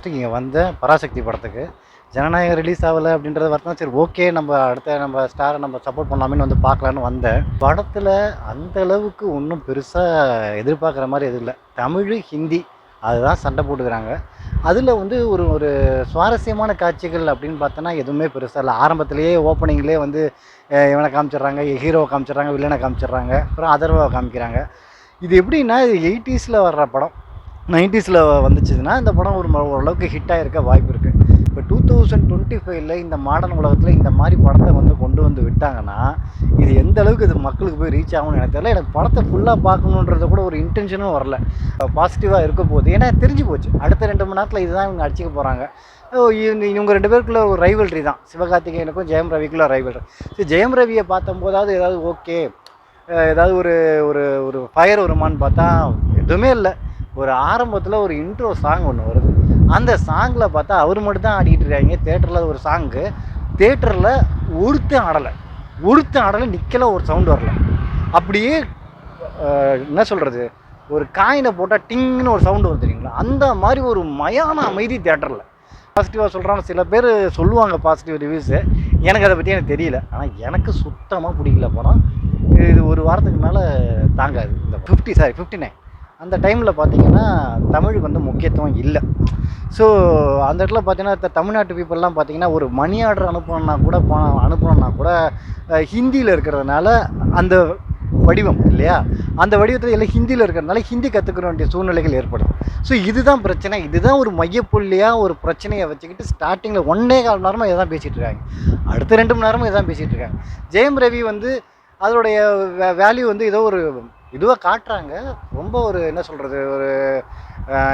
பார்த்துட்டு இங்கே வந்தேன் பராசக்தி படத்துக்கு. ஜனநாயகம் ரிலீஸ் ஆகலை அப்படின்றத வருத்தம். சரி ஓகே, நம்ம ஸ்டாரை நம்ம சப்போர்ட் பண்ணலாமேன்னு வந்து பார்க்கலான்னு வந்தேன். படத்தில் அந்த அளவுக்கு ஒன்றும் பெருசாக எதிர்பார்க்குற மாதிரி எதுவும் இல்லை. தமிழ், ஹிந்தி அதுதான் சண்டை போட்டுக்கிறாங்க. அதில் வந்து ஒரு ஒரு சுவாரஸ்யமான காட்சிகள் அப்படின்னு பார்த்தோன்னா எதுவுமே பெருசாக இல்லை. ஆரம்பத்திலேயே ஓப்பனிங்லேயே வந்து இவனை காமிச்சிடுறாங்க, ஹீரோவை காமிச்சிடுறாங்க, வில்லனை காமிச்சிடுறாங்க, அப்புறம் அதர்வாவை காமிக்கிறாங்க. இது எப்படின்னா இது 80s வர்ற படம் 90s வந்துச்சுன்னா இந்த படம் ஓரளவுக்கு ஹிட் ஆகிருக்க வாய்ப்பு இருக்குது. இப்போ 2025 இந்த மாடர்ன் உலகத்தில் இந்த மாதிரி படத்தை வந்து கொண்டு வந்து விட்டாங்கன்னா இது எந்த அளவுக்கு இது மக்களுக்கு போய் ரீச் ஆகும்னு எனக்கு தெரியல. எனக்கு படத்தை ஃபுல்லாக பார்க்கணுன்றது கூட ஒரு இன்டென்ஷனும் வரல. பாசிட்டிவாக இருக்க போகுது. ஏன்னா தெரிஞ்சு போச்சு அடுத்த 2 மணி நேரத்தில் இதுதான் இவங்க அடிச்சிக்க போகிறாங்க. இவங்க 2 பேருக்குள்ள ஒரு ரைவல்ரி தான். சிவகார்த்திகேயனுக்கும் ஜெயம் ரவிக்குள்ள ரைவல்ரி. சரி, ஜெயம் ரவியை பார்த்தம்போதாவது ஏதாவது ஓகே, ஏதாவது ஒரு ஒரு ஒரு ஃபயர் வருமானு பார்த்தா எதுவுமே இல்லை. ஒரு ஆரம்பத்தில் ஒரு இன்ட்ரோ சாங் ஒன்று வருது. அந்த சாங்கில் பார்த்தா அவர் மட்டும் தான் ஆடிட்டு இருக்காங்க. தேட்டரில் ஒரு சாங்கு, தேட்டரில் ஒருத்தன் ஆடலை, நிற்கல, ஒரு சவுண்ட் வரல. அப்படியே என்ன சொல்கிறது, ஒரு காயினை போட்டால் டிங்னு ஒரு சவுண்டு வந்து தெரியுங்களா, அந்த மாதிரி ஒரு மயான அமைதி தேட்டரில். பாசிட்டிவாக சொல்கிறாங்க, சில பேர் சொல்லுவாங்க பாசிட்டிவ் ரிவ்யூஸு. எனக்கு அதை பற்றி எனக்கு தெரியல. ஆனால் எனக்கு சுத்தமாக பிடிக்கல படம். இது ஒரு வாரத்துக்கு மேலே தாங்காது. இந்த 59 அந்த டைமில் பார்த்திங்கன்னா தமிழுக்கு வந்து முக்கியத்துவம் இல்லை. ஸோ அந்த இடத்துல பார்த்தீங்கன்னா தமிழ்நாட்டு பீப்புளெலாம் பார்த்திங்கன்னா ஒரு மணி ஆர்டர் அனுப்பணுன்னா கூட ஹிந்தியில் இருக்கிறதுனால அந்த வடிவம் இல்லையா, அந்த வடிவத்தில் எல்லாம் ஹிந்தியில் இருக்கிறதுனால ஹிந்தி கற்றுக்க வேண்டிய சூழ்நிலைகள் ஏற்படும். ஸோ இதுதான் பிரச்சனை. இதுதான் ஒரு மையப்புள்ளியாக ஒரு பிரச்சனையை வச்சுக்கிட்டு ஸ்டார்டிங்கில் 1.25 மணி நேரமாக இதான் பேசிகிட்டு இருக்காங்க. அடுத்த 2 மணி நேரமும் இதான் பேசிகிட்டு இருக்காங்க. ஜெயம் ரவி வந்து அதோடைய வேல்யூ வந்து ஏதோ ஒரு இதுவாக காட்டுறாங்க. ரொம்ப ஒரு என்ன சொல்கிறது, ஒரு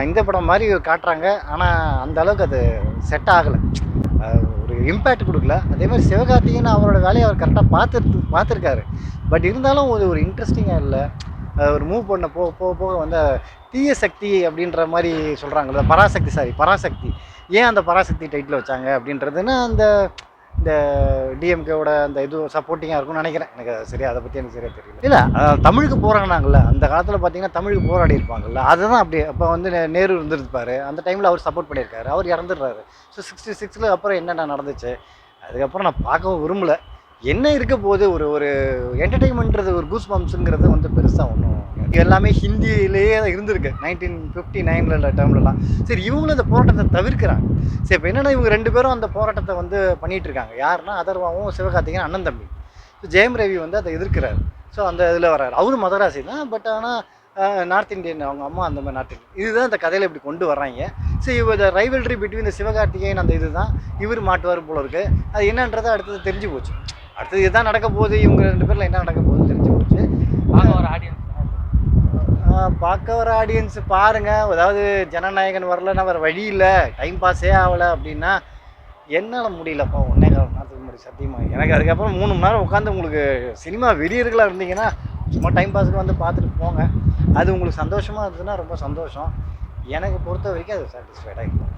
இந்த படம் மாதிரி காட்டுறாங்க. ஆனால் அந்த அளவுக்கு அது செட் ஆகலை, ஒரு இம்பேக்ட் கொடுக்கல. அதே மாதிரி சிவகார்த்திகேயன் அவரோட வேலையை அவர் கரெக்டாக பார்த்துருக்காரு. பட் இருந்தாலும் ஒரு இன்ட்ரெஸ்டிங்காக இல்லை. ஒரு மூவ் பண்ண போக வந்து தீய சக்தி அப்படின்ற மாதிரி சொல்கிறாங்கல்ல, பராசக்தி ஏன் அந்த பராசக்தி டைட்டில் வச்சாங்க அப்படின்றதுன்னு இந்த டிஎம்கேவோட அந்த இது சப்போர்ட்டிங்காக இருக்கும்னு நினைக்கிறேன். எனக்கு சரியா அதை பற்றி எனக்கு சரியாக தெரியல. இல்லை, தமிழுக்கு போராடினாங்கல்ல அந்த காலத்தில் பார்த்தீங்கன்னா, தமிழுக்கு போராடி இருப்பாங்கல்ல, அதுதான் அப்படியே. அப்போ வந்து நேரு இருந்திருப்பார், அந்த டைமில் அவர் சப்போர்ட் பண்ணியிருக்காரு, அவர் இறந்துடுறாரு. ஸோ 66 அப்புறம் என்னென்ன நடந்துச்சு அதுக்கப்புறம் நான் பார்க்கவும் விரும்பலை. என்ன இருக்க போது ஒரு என்டர்டெயின்மெண்ட்றது, ஒரு கூஸ் பம்ப்ஸுங்கிறது வந்து பெருசாக ஒன்றும் எல்லாமே ஹிந்தியிலேயே இருந்திருக்கு 1959 டைம்லலாம். சரி, இவங்களும் அந்த போராட்டத்தை தவிர்க்கிறாங்க. சரி, இப்போ என்னென்னா இவங்க 2 பேரும் அந்த போராட்டத்தை வந்து பண்ணிகிட்டு இருக்காங்க. யாருன்னா அதர்வாவும் சிவகார்த்திகேயன் அண்ணன் தம்பி. ஸோ ஜெயம் ரவி வந்து அதை எதிர்க்கிறார். ஸோ அந்த இதில் வர்றாரு. அவரும் மதராசி தான், பட் ஆனால் நார்த் இந்தியன், அவங்க அம்மா அந்த மாதிரி நார்த் இந்தியன். இதுதான் இந்த கதையில் இப்படி கொண்டு வர்றாங்க. ஸோ இந்த ரைவல்ரி பிட்வீன் இந்த சிவகார்த்திகேயன் அந்த இது தான் இவர் மாட்டுவார் போல இருக்குது. அது என்னன்றதை அடுத்தது தெரிஞ்சு போச்சு. அடுத்தது இதுதான் நடக்க போகுது, இவங்க 2 பேரில் என்ன நடக்க போகுதுன்னு தெரிஞ்சு போச்சு. பார்க்க வர ஆடியன்ஸ் பாருங்கள். அதாவது ஜனநாயகன் வரலன்னா வேறு வழி இல்லை, டைம் பாஸே ஆகலை அப்படின்னா என்னால் முடியலப்பா. 1.25 மணி நேரத்துக்கு முன்னாடி சத்தியமாக எனக்கு. அதுக்கப்புறம் 3 மணி நேரம் உட்காந்து உங்களுக்கு சினிமா வெறியர்களாக இருந்தீங்கன்னா சும்மா டைம் பாஸுக்கு வந்து பார்த்துட்டு போங்க. அது உங்களுக்கு சந்தோஷமாக இருந்ததுன்னா ரொம்ப சந்தோஷம். எனக்கு பொறுத்த வரைக்கும் அது சாட்டிஸ்ஃபைடாக இருக்கும்.